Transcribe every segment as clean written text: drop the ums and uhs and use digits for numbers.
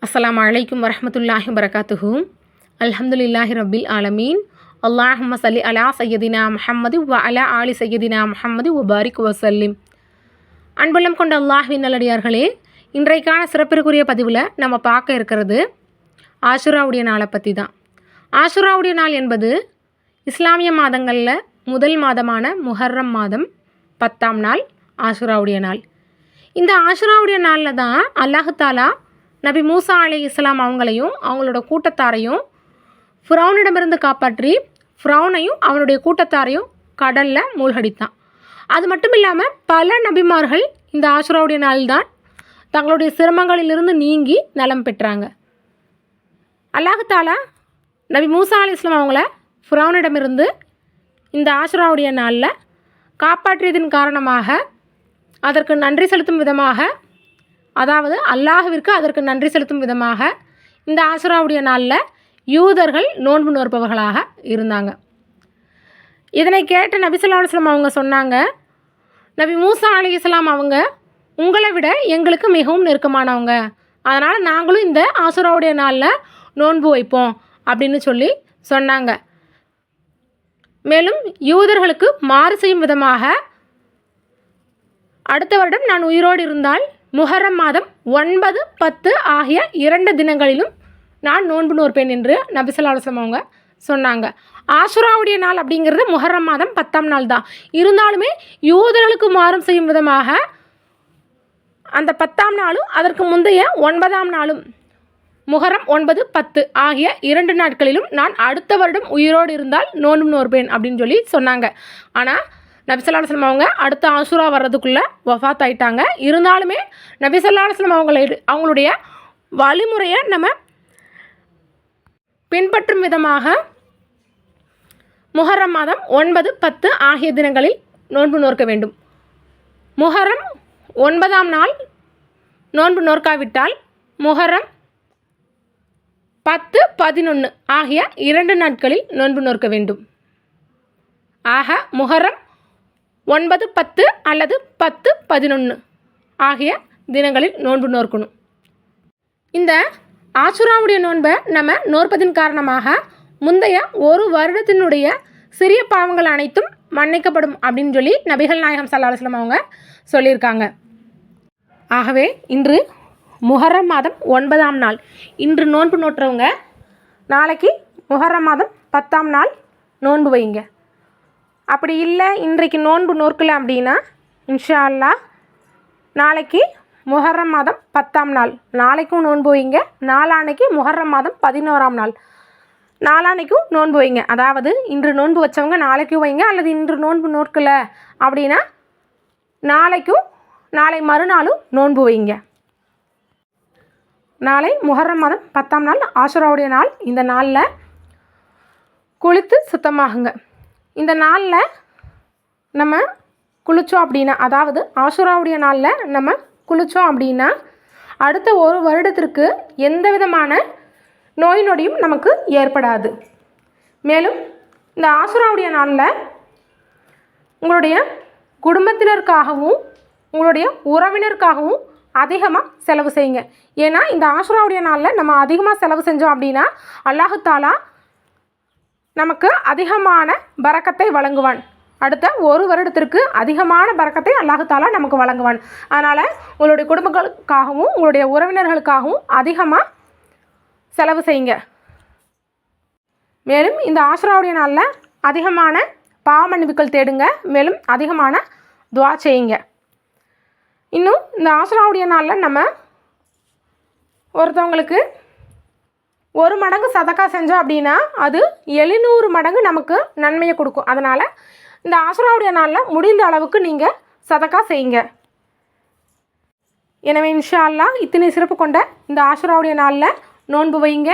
அஸ்ஸலாமு அலைக்கும் வரஹ்மத்துல்லாஹி வபரகாத்துஹு. அல்ஹம்துலில்லாஹி ரப்பில் ஆலமீன். அல்லாஹும்ம ஸல்லி அலா சய்யதினா முஹம்மது வ அலா ஆலி சய்யதினா முஹம்மது வ பாரிக் வசல்லிம். அன்புள்ளம் கொண்ட அல்லாஹ்வின் நல்லடியார்களே, இன்றைக்கான சிறப்பிற்குரிய பதிவில் நம்ம பார்க்க இருக்கிறது ஆஷுராவுடைய நாளை பற்றி தான். ஆஷுராவுடைய நாள் என்பது இஸ்லாமிய மாதங்களில் முதல் மாதமான முஹர்ரம் மாதம் 10ஆம் நாள் ஆஷுராவுடைய நாள். இந்த ஆஷுராவுடைய நாளில் தான் அல்லாஹு தாலா நபி மூசா அலைஹிஸ்ஸலாம் அவங்களையும் அவங்களோட கூட்டத்தாரையும் ஃபிரௌனிடமிருந்து காப்பாற்றி ஃபிரௌனையும் அவனுடைய கூட்டத்தாரையும் கடலில் மூழ்கடித்தான். அது மட்டும் இல்லாமல் பல நபிமார்கள் இந்த ஆஷுராவுடைய நாள்தான் தங்களுடைய சிரமங்களிலிருந்து நீங்கி நலம் பெற்றாங்க. அல்லாஹு தாலா நபி மூசா அலைஹிஸ்ஸலாம் அவங்கள ஃபிரௌனிடமிருந்து இந்த ஆஷுராவுடைய நாளில் காப்பாற்றியதன் காரணமாக அதற்கு நன்றி செலுத்தும் விதமாக, அதாவது அல்லாஹ்விற்கு அதற்கு நன்றி செலுத்தும் விதமாக இந்த ஆஷுராவுடைய நாளில் யூதர்கள் நோன்பு நோற்பவர்களாக இருந்தாங்க. இதனை கேட்ட நபி ஸல்லல்லாஹு அலைஹி வஸல்லம் அவங்க சொன்னாங்க, நபி மூசா அலைஹிஸ்ஸலாம் அவங்க உங்களை விட எங்களுக்கு மிகவும் நெருக்கமானவங்க, அதனால் நாங்களும் இந்த ஆஷுராவுடைய நாளில் நோன்பு வைப்போம் அப்படின்னு சொல்லி சொன்னாங்க. மேலும் யூதர்களுக்கு மாறு செய்யும் விதமாக அடுத்த வருடம் நான் உயிரோடு இருந்தால் முஹர்ரம் மாதம் 9, 10 ஆகிய 2 தினங்களிலும் நான் நோன்பு நோற்பேன் என்று நபி ஸல்லல்லாஹு அலைஹி வஸல்லம் அவங்க சொன்னாங்க. ஆஷுராவுடைய நாள் அப்படிங்கிறது முஹர்ரம் மாதம் 10ஆம் நாள் தான். இருந்தாலுமே யூதர்களுக்கு மாறும் செய்யும் விதமாக அந்த 10ஆம் நாளும் அதற்கு முந்தைய 9ஆம் நாளும் முஹர்ரம் 9, 10 ஆகிய 2 நாட்களிலும் நான் அடுத்த வருடம் உயிரோடு இருந்தால் நோன்பு நோற்பேன் அப்படின்னு சொல்லி சொன்னாங்க. ஆனால் நபி ஸல்லல்லாஹு அலைஹி வஸல்லம் அவங்க அடுத்த ஆஷுரா வர்றதுக்குள்ளே வஃபாத் ஆயிட்டாங்க. இருந்தாலுமே நபி ஸல்லல்லாஹு அலைஹி வஸல்லம் அவங்களுடைய வழிமுறையை நம்ம பின்பற்றும் விதமாக முஹர்ரம் மாதம் 9, 10 ஆகிய தினங்களில் நோன்பு நோற்க வேண்டும். முஹர்ரம் 9ஆம் நாள் நோன்பு நோற்காவிட்டால் முஹர்ரம் 10, 11 ஆகிய 2 நாட்களில் நோன்பு நோற்க வேண்டும். ஆக முஹர்ரம் 9, 10 அல்லது 10, 11 ஆகிய தினங்களில் நோன்பு நோற்கணும். இந்த ஆஷுராவுடைய நோன்பை நம்ம நோற்பதின் காரணமாக முந்தைய ஒரு வருடத்தினுடைய சிறிய பாவங்கள் அனைத்தும் மன்னிக்கப்படும் அப்படின்னு சொல்லி நபிகள் நாயகம் ஸல்லல்லாஹு அலைஹி வஸல்லம் அவங்க சொல்லியிருக்காங்க. ஆகவே இன்று முஹர்ரம் மாதம் 9ஆம் நாள். இன்று நோன்பு நோற்றவங்க நாளைக்கு முஹர்ரம் மாதம் 10ஆம் நாள் நோன்பு வைங்க. அப்படி இல்லை இன்றைக்கு நோன்பு நோற்கலை அப்படின்னா இன்ஷா அல்லாஹ் நாளைக்கு முஹர்ரம் மாதம் 10ஆம் நாள் நாளைக்கும் நோன்பு வைங்க. நாளான்னைக்கு முஹர்ரம் மாதம் 11ஆம் நாள் நாளான்னைக்கும் நோன்பு வைங்க. அதாவது இன்று நோன்பு வச்சவங்க நாளைக்கும் வைங்க, அல்லது இன்று நோன்பு நோற்கலை அப்படின்னா நாளைக்கும் நாளை மறுநாளும் நோன்பு வைங்க. நாளை முஹர்ரம் மாதம் 10ஆம் நாள் ஆஷுராவுடைய நாள். இந்த நாளில் குளித்து சுத்தமாகுங்க. இந்த நாளில் நம்ம குளித்தோம் அப்படின்னா, அதாவது ஆஷுராவுடைய நாளில் நம்ம குளித்தோம் அப்படின்னா அடுத்த ஒரு வருடத்திற்கு எந்த விதமான நோய் நொடியும் நமக்கு ஏற்படாது. மேலும் இந்த ஆஷுராவுடைய நாளில் உங்களுடைய குடும்பத்தினருக்காகவும் உங்களுடைய உறவினருக்காகவும் அதிகமாக செலவு செய்யுங்க. ஏன்னா இந்த ஆஷுராவுடைய நாளில் நம்ம அதிகமாக செலவு செஞ்சோம் அப்படின்னா அல்லாஹு தாலா நமக்கு அதிகமான பரக்கத்தை வழங்குவான். அடுத்த ஒரு வருடத்திற்கு அதிகமான பரக்கத்தை அல்லாஹு தாலா நமக்கு வழங்குவான். அதனால் உங்களுடைய குடும்பங்களுக்காகவும் உங்களுடைய உறவினர்களுக்காகவும் அதிகமாக செலவு செய்யுங்க. மேலும் இந்த ஆஷுராவுடைய நாளில் அதிகமான பாவ மன்னிப்புகள் தேடுங்க. மேலும் அதிகமான துஆ செய்யுங்க. இன்னும் இந்த ஆஷுராவுடைய நாளில் நம்ம ஒருத்தவங்களுக்கு 1 மடங்கு சதக்கா செஞ்சோம் அப்படின்னா அது 700 மடங்கு நமக்கு நன்மையை கொடுக்கும். அதனால் இந்த ஆஷுராவுடைய நாளில் முடிந்த அளவுக்கு நீங்கள் சதக்கா செய்யுங்க. எனவே இன்ஷா அல்லாஹ் இத்தனை சிறப்பு கொண்ட இந்த ஆஷுராவுடைய நாளில் நோன்பு வைங்க,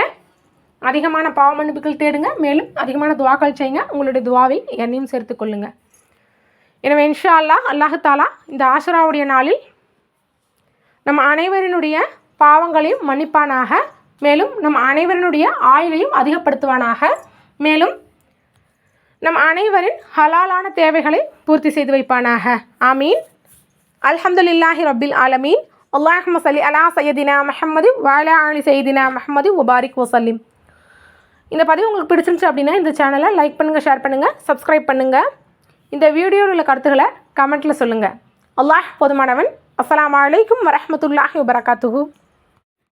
அதிகமான பாவ மன்னிப்புகள் தேடுங்க, மேலும் அதிகமான துவாக்கள் செய்யுங்க. உங்களுடைய துவாவில் என்னையும் சேர்த்து கொள்ளுங்க. எனவே இன்ஷா அல்லாஹ் அல்லாஹு தாலா இந்த ஆஷுராவுடைய நாளில் நம் அனைவரினுடைய பாவங்களையும் மன்னிப்பானாக. மேலும் நம் அனைவரினுடைய ஆயுளையும் அதிகப்படுத்துவானாக. மேலும் நம் அனைவரின் ஹலாலான தேவைகளை பூர்த்தி செய்து வைப்பானாக. ஆமீன். அல்ஹம்துலில்லாஹி ரப்பில் ஆலமீன். அல்லாஹும்ம ஸல்லி அலா சையதினா முஹம்மது வ அலா ஆலி சையதினா முஹம்மது வபாரிக் வசல்லிம். இந்த பதிவு உங்களுக்கு பிடிச்சிருந்துச்சு அப்படின்னா இந்த சேனலை லைக் பண்ணுங்கள், ஷேர் பண்ணுங்கள், சப்ஸ்கிரைப் பண்ணுங்கள். இந்த வீடியோவில் உள்ள கருத்துக்களை கமெண்ட்டில் சொல்லுங்கள். அல்லாஹ் போதுமானவன். அஸ்ஸலாமு அலைக்கும் வரஹ்மத்துல்லாஹி வபரகாத்துஹு.